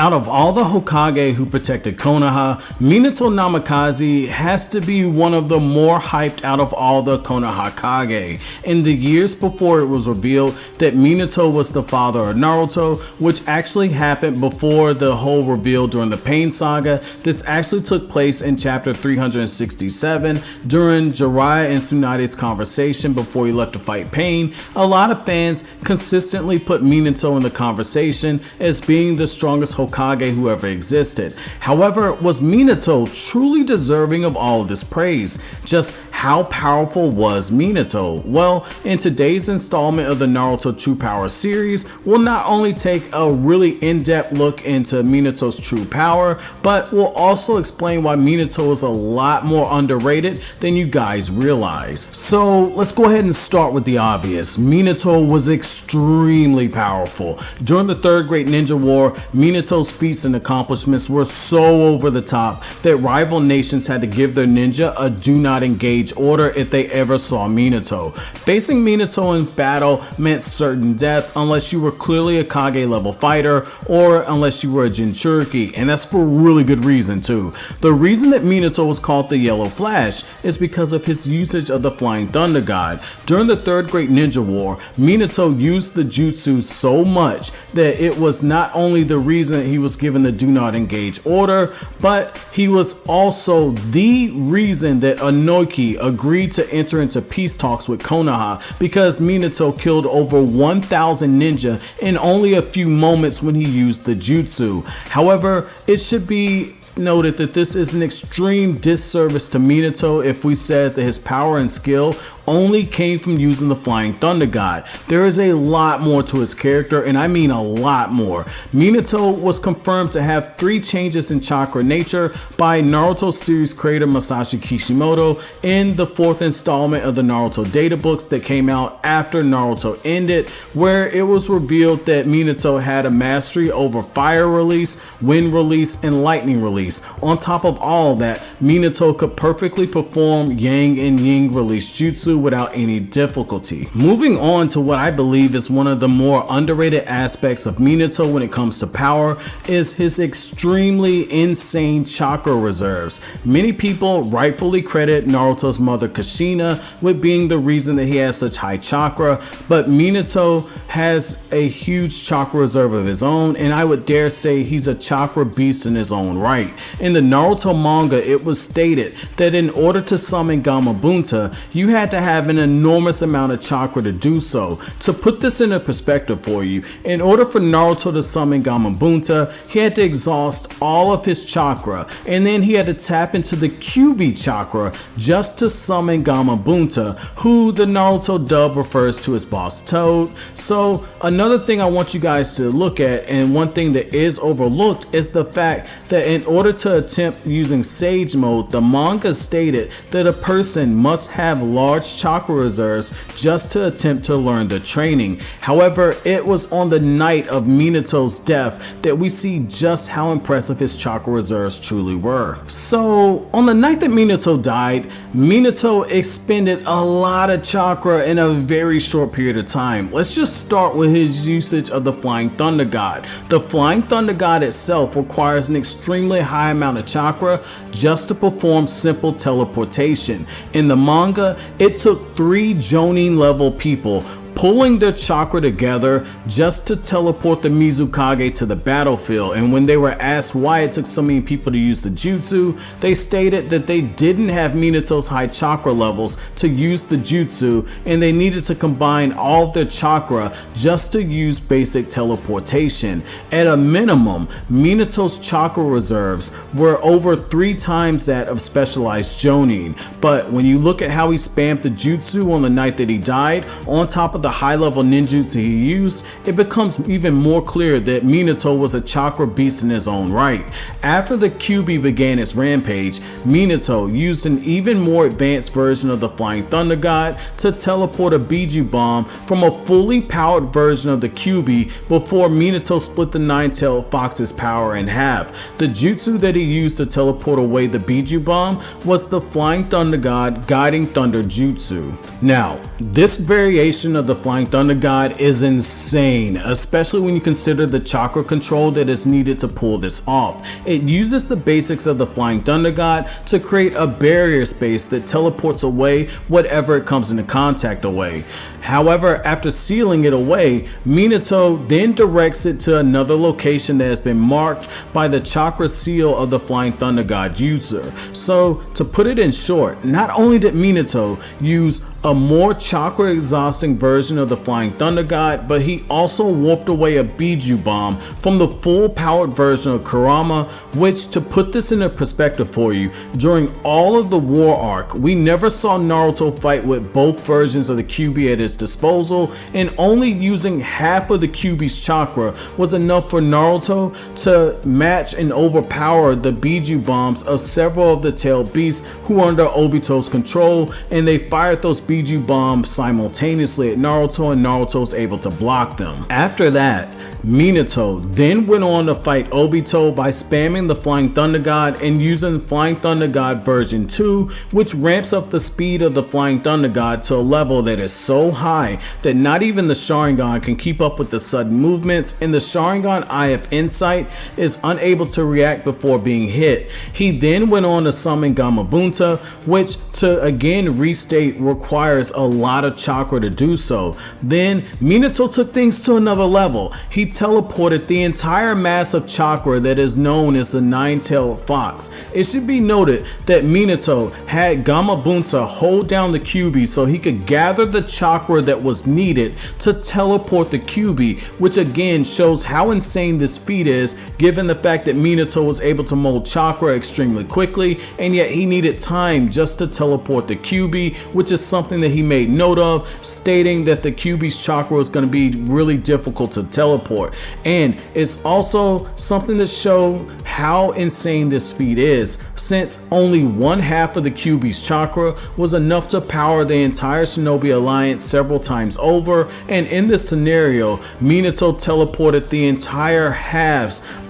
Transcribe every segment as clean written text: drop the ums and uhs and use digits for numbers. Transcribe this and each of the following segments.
Out of all the Hokage who protected Konoha, Minato Namikaze has to be one of the more hyped out of all the Konoha Kage. In the years before it was revealed that Minato was the father of Naruto, which actually happened before the whole reveal during the Pain Saga, this actually took place in chapter 367 during Jiraiya and Tsunade's conversation before he left to fight Pain. A lot of fans consistently put Minato in the conversation as being the strongest Hokage who ever existed. However, was Minato truly deserving of all of this praise? Just how powerful was Minato? Well, in today's installment of the Naruto True Power series, we'll not only take a really in-depth look into Minato's true power, but we'll also explain why Minato is a lot more underrated than you guys realize. So let's go ahead and start with the obvious. Minato was extremely powerful. During the Third Great Ninja War, Minato's feats and accomplishments were so over the top that rival nations had to give their ninja a do not engage order if they ever saw Minato. Facing Minato in battle meant certain death unless you were clearly a Kage-level fighter or unless you were a Jinchuriki, and that's for really good reason too. The reason that Minato was called the Yellow Flash is because of his usage of the Flying Thunder God. During the Third Great Ninja War, Minato used the jutsu so much that it was not only the reason he was given the do not engage order, but he was also the reason that Inoki agreed to enter into peace talks with Konoha, because Minato killed over 1,000 ninja in only a few moments when he used the jutsu. However, it should be noted that this is an extreme disservice to Minato if we said that his power and skill only came from using the Flying Thunder God. There is a lot more to his character, and I mean a lot more. Minato was confirmed to have 3 changes in chakra nature by Naruto series creator Masashi Kishimoto in the 4th installment of the Naruto data books that came out after Naruto ended, where it was revealed that Minato had a mastery over fire release, wind release, and lightning release. On top of all that, Minato could perfectly perform yang and yin release jutsu without any difficulty. Moving on to what I believe is one of the more underrated aspects of Minato when it comes to power is his extremely insane chakra reserves. Many people rightfully credit Naruto's mother Kushina with being the reason that he has such high chakra, but Minato has a huge chakra reserve of his own, and I would dare say he's a chakra beast in his own right. In the Naruto manga, it was stated that in order to summon Gamabunta, you had to have an enormous amount of chakra to do so. To put this into perspective for you, in order for Naruto to summon Gamabunta, he had to exhaust all of his chakra, and then he had to tap into the Kyuubi chakra just to summon Gamabunta, who the Naruto dub refers to as Boss Toad. So another thing I want you guys to look at, and one thing that is overlooked, is the fact that in order to attempt using Sage Mode, the manga stated that a person must have large chakra reserves just to attempt to learn the training. However, it was on the night of Minato's death that we see just how impressive his chakra reserves truly were. So on the night that Minato died, Minato expended a lot of chakra in a very short period of time. Let's just start with his usage of the Flying Thunder God. The Flying Thunder God itself requires an extremely high amount of chakra just to perform simple teleportation. In the manga, it took 3 Jonin level people pulling their chakra together just to teleport the Mizukage to the battlefield. And when they were asked why it took so many people to use the jutsu, they stated that they didn't have Minato's high chakra levels to use the jutsu, and they needed to combine all of their chakra just to use basic teleportation. At a minimum, Minato's chakra reserves were over 3 times that of specialized Jonin. But when you look at how he spammed the jutsu on the night that he died, on top of the high-level ninjutsu he used, it becomes even more clear that Minato was a chakra beast in his own right. After the Kyuubi began its rampage, Minato used an even more advanced version of the Flying Thunder God to teleport a Biju Bomb from a fully powered version of the Kyuubi before Minato split the Nine-Tailed Fox's power in half. The jutsu that he used to teleport away the Biju Bomb was the Flying Thunder God Guiding Thunder Jutsu. Now, this variation of the the Flying Thunder God is insane, especially when you consider the chakra control that is needed to pull this off. It uses the basics of the Flying Thunder God to create a barrier space that teleports away whatever it comes into contact away. However, after sealing it away, Minato then directs it to another location that has been marked by the chakra seal of the Flying Thunder God user. So, to put it in short, not only did Minato use a more chakra exhausting version of the Flying Thunder God, but he also warped away a Biju bomb from the full powered version of Kurama, which, to put this into perspective for you, during all of the war arc, we never saw Naruto fight with both versions of the Kyuubi at his disposal, and only using half of the Kyuubi's chakra was enough for Naruto to match and overpower the Biju bombs of several of the tailed beasts who were under Obito's control, and they fired those Biju bombs simultaneously at Naruto, and Naruto was able to block them. After that, Minato then went on to fight Obito by spamming the Flying Thunder God and using Flying Thunder God version 2, which ramps up the speed of the Flying Thunder God to a level that is so high that not even the Sharingan can keep up with the sudden movements, and the Sharingan Eye of Insight is unable to react before being hit. He then went on to summon Gamabunta, which, to again restate, requires a lot of chakra to do so. Then Minato took things to another level. He teleported the entire mass of chakra that is known as the Nine-Tailed Fox. It should be noted that Minato had Gamabunta hold down the Kyuubi so he could gather the chakra that was needed to teleport the Kyuubi, which again shows how insane this feat is, given the fact that Minato was able to mold chakra extremely quickly, and yet he needed time just to teleport the Kyuubi, which is something that he made note of, stating that the Kyuubi's chakra was going to be really difficult to teleport. And it's also something to show how insane this feat is, since only one half of the Kyuubi's chakra was enough to power the entire Shinobi Alliance several times over, and in this scenario, Minato teleported the entire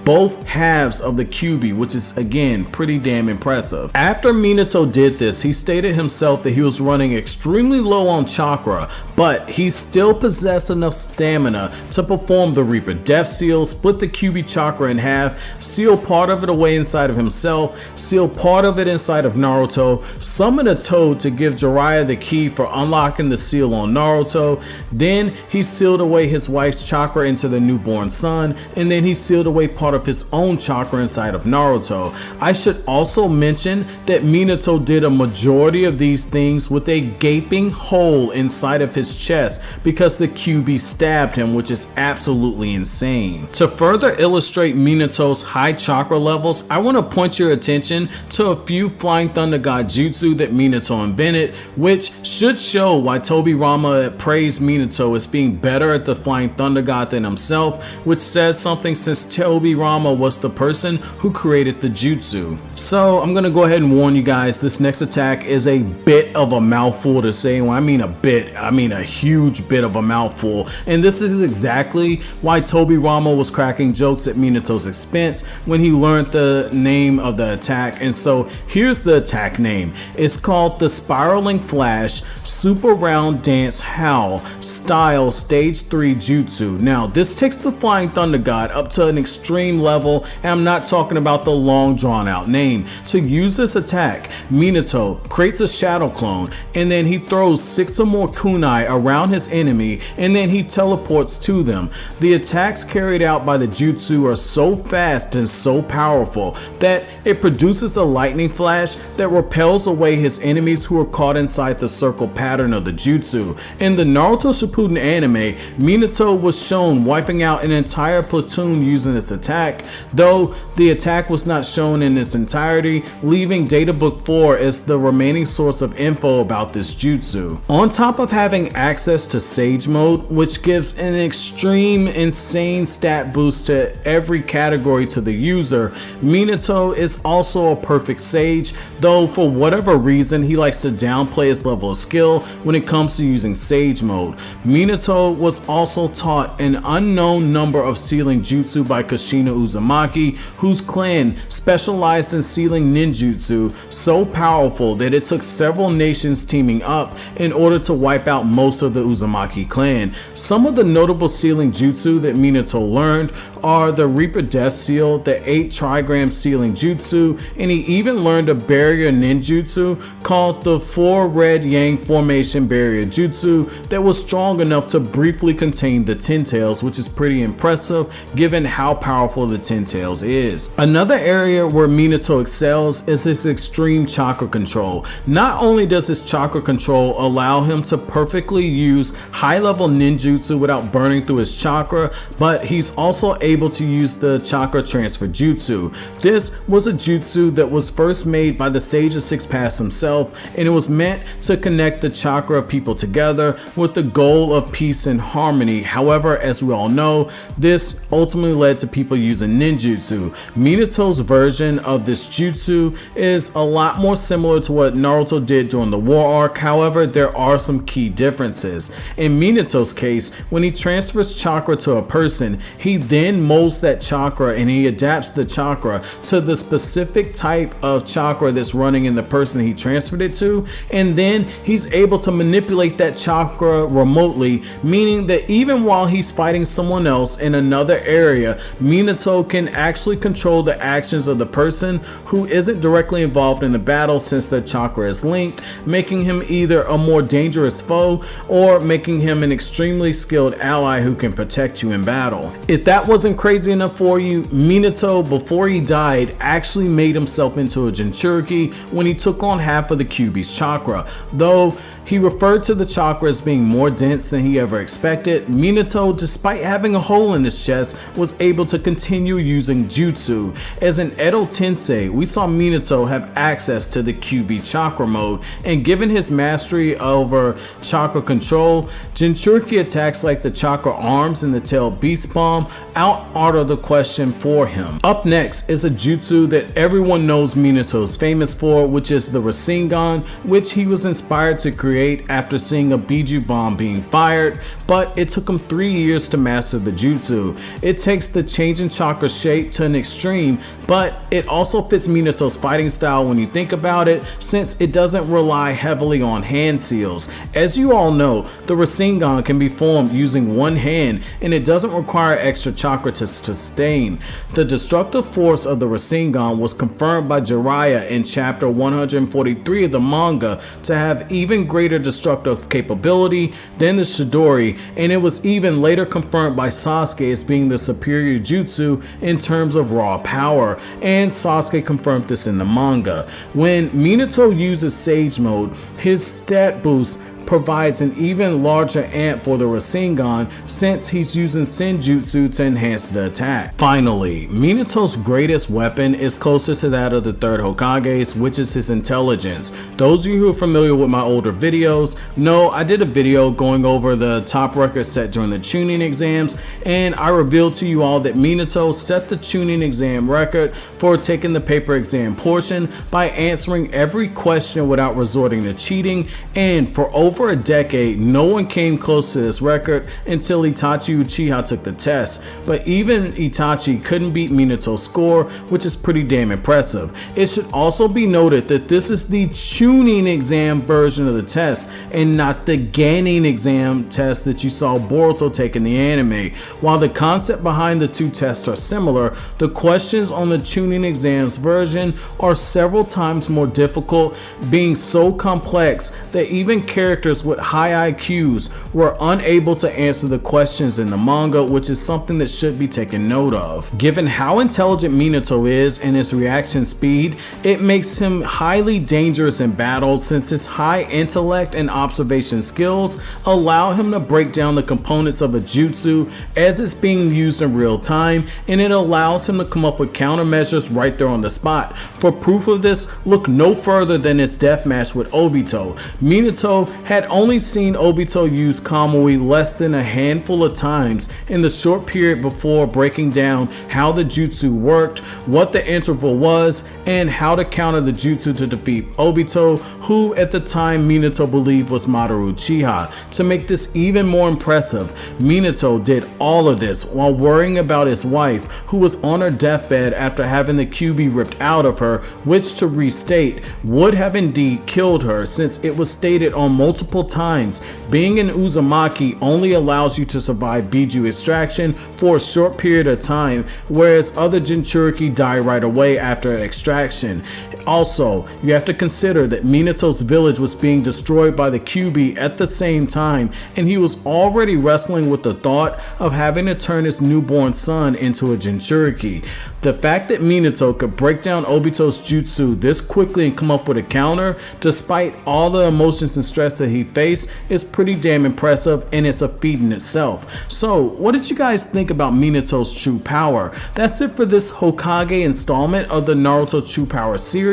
both halves of the Kyuubi, which is again pretty damn impressive. After Minato did this, he stated himself that he was running extremely low on chakra, but he still possessed enough stamina to perform the Reaper Death Seal, split the Kyuubi chakra in half, seal part of it away inside of himself, seal part of it inside of Naruto, summon a toad to give Jiraiya the key for unlocking the seal on Naruto. Then he sealed away his wife's chakra into the newborn son, and then he sealed away part of his own chakra inside of Naruto. I should also mention that Minato did a majority of these things with a gaping hole inside of his chest because the Kyuubi stabbed him, which is absolutely insane. To further illustrate Minato's high chakra levels, I want to point your attention to a few Flying Thunder God jutsu that Minato invented, which should show why Tobirama praised Minato as being better at the Flying Thunder God than himself, which says something since Tobirama was the person who created the jutsu. So I'm gonna go ahead and warn you guys, this next attack is a bit of a mouthful to say. When I mean a bit, I mean a huge bit of a mouthful, and this is exactly why Tobirama was cracking jokes at Minato's expense when he learned the name of the attack. And so here's the attack name. It's called the Spiraling Flash Super Round Dance Howl Style Stage 3 Jutsu. Now this takes the Flying Thunder God up to an extreme level, and I'm not talking about the long drawn out name. To use this attack, Minato creates a shadow clone, and then he throws 6 or more kunai around his enemy, and then he teleports to them. The attacks carried out by the jutsu are so fast and so powerful that it produces a lightning flash that repels away his enemies who are caught inside the circle pattern of the jutsu. In the Naruto Shippuden anime, Minato was shown wiping out an entire platoon using this attack, though the attack was not shown in its entirety, leaving Data Book 4 as the remaining source of info about this jutsu. On top of having access to Sage Mode, which gives an extreme insane stat boost to every category to the user, Minato is also a perfect Sage, though for whatever reason he likes to downplay his level of skill when it comes to using Sage Mode. Minato was also taught an unknown number of sealing jutsu by Kushina of Uzumaki, whose clan specialized in sealing ninjutsu so powerful that it took several nations teaming up in order to wipe out most of the Uzumaki clan. Some of the notable sealing jutsu that Minato learned are the Reaper Death Seal, the 8 trigram sealing jutsu, and he even learned a barrier ninjutsu called the 4 Red Yang Formation Barrier Jutsu that was strong enough to briefly contain the Ten Tails, which is pretty impressive given how powerful the Ten Tails is. Another area where Minato excels is his extreme chakra control. Not only does his chakra control allow him to perfectly use high-level ninjutsu without burning through his chakra, but he's also able to use the chakra transfer jutsu. This was a jutsu that was first made by the Sage of Six Paths himself, and it was meant to connect the chakra people together with the goal of peace and harmony. However, as we all know, this ultimately led to people using ninjutsu. Minato's version of this jutsu is a lot more similar to what Naruto did during the war arc. However, there are some key differences. In Minato's case, when he transfers chakra to a person, he then molds that chakra and he adapts the chakra to the specific type of chakra that's running in the person he transferred it to, and then he's able to manipulate that chakra remotely, meaning that even while he's fighting someone else in another area, Minato can actually control the actions of the person who isn't directly involved in the battle, since the chakra is linked, making him either a more dangerous foe or making him an extremely skilled ally who can protect you in battle. If that wasn't crazy enough for you, Minato, before he died, actually made himself into a Jinchuriki when he took on half of the Kyuubi's chakra. Though he referred to the chakra as being more dense than he ever expected, Minato, despite having a hole in his chest, was able to continue using jutsu. As in Edo Tensei, we saw Minato have access to the Kyuubi chakra mode, and given his mastery over chakra control, Jinchuriki attacks like the chakra arms and the tail beast bomb out-order the question for him. Up next is a jutsu that everyone knows Minato is famous for, which is the Rasengan, which he was inspired to create after seeing a Biju bomb being fired, but it took him 3 years to master the jutsu. It takes the change in chakra shape to an extreme, but it also fits Minato's fighting style when you think about it, since it doesn't rely heavily on hand seals. As you all know, the Rasengan can be formed using one hand, and it doesn't require extra chakra to sustain. The destructive force of the Rasengan was confirmed by Jiraiya in chapter 143 of the manga to have even greater destructive capability than the Chidori, and it was even later confirmed by Sasuke as being the superior jutsu in terms of raw power, and Sasuke confirmed this in the manga. When Minato uses Sage Mode, his stat boost provides an even larger amp for the Rasengan, since he's using Senjutsu to enhance the attack. Finally, Minato's greatest weapon is closer to that of the third Hokage's, which is his intelligence. Those of you who are familiar with my older videos know I did a video going over the top record set during the Chunin exams, and I revealed to you all that Minato set the Chunin exam record for taking the paper exam portion by answering every question without resorting to cheating, and for over a decade, no one came close to this record until Itachi Uchiha took the test. But even Itachi couldn't beat Minato's score, which is pretty damn impressive. It should also be noted that this is the Chunin exam version of the test, and not the Ganin exam test that you saw Boruto take in the anime. While the concept behind the two tests are similar, the questions on the Chunin exams version are several times more difficult, being so complex that even characters with high IQs were unable to answer the questions in the manga, which is something that should be taken note of. Given how intelligent Minato is and his reaction speed, it makes him highly dangerous in battle, since his high intellect and observation skills allow him to break down the components of a jutsu as it's being used in real time, and it allows him to come up with countermeasures right there on the spot. For proof of this, look no further than his death match with Obito. Minato had only seen Obito use Kamui less than a handful of times in the short period before breaking down how the jutsu worked, what the interval was, and how to counter the jutsu to defeat Obito, who at the time Minato believed was Madoru Uchiha. To make this even more impressive, Minato did all of this while worrying about his wife, who was on her deathbed after having the QB ripped out of her, which, to restate, would have indeed killed her, since it was stated on multiple times being an Uzumaki only allows you to survive Biju extraction for a short period of time, whereas other Jinchuriki die right away after extraction. Also, you have to consider that Minato's village was being destroyed by the QB at the same time, and he was already wrestling with the thought of having to turn his newborn son into a Jinchuriki. The fact that Minato could break down Obito's jutsu this quickly and come up with a counter, despite all the emotions and stress that he faced, is pretty damn impressive, and it's a feat in itself. So, what did you guys think about Minato's true power? That's it for this Hokage installment of the Naruto True Power series.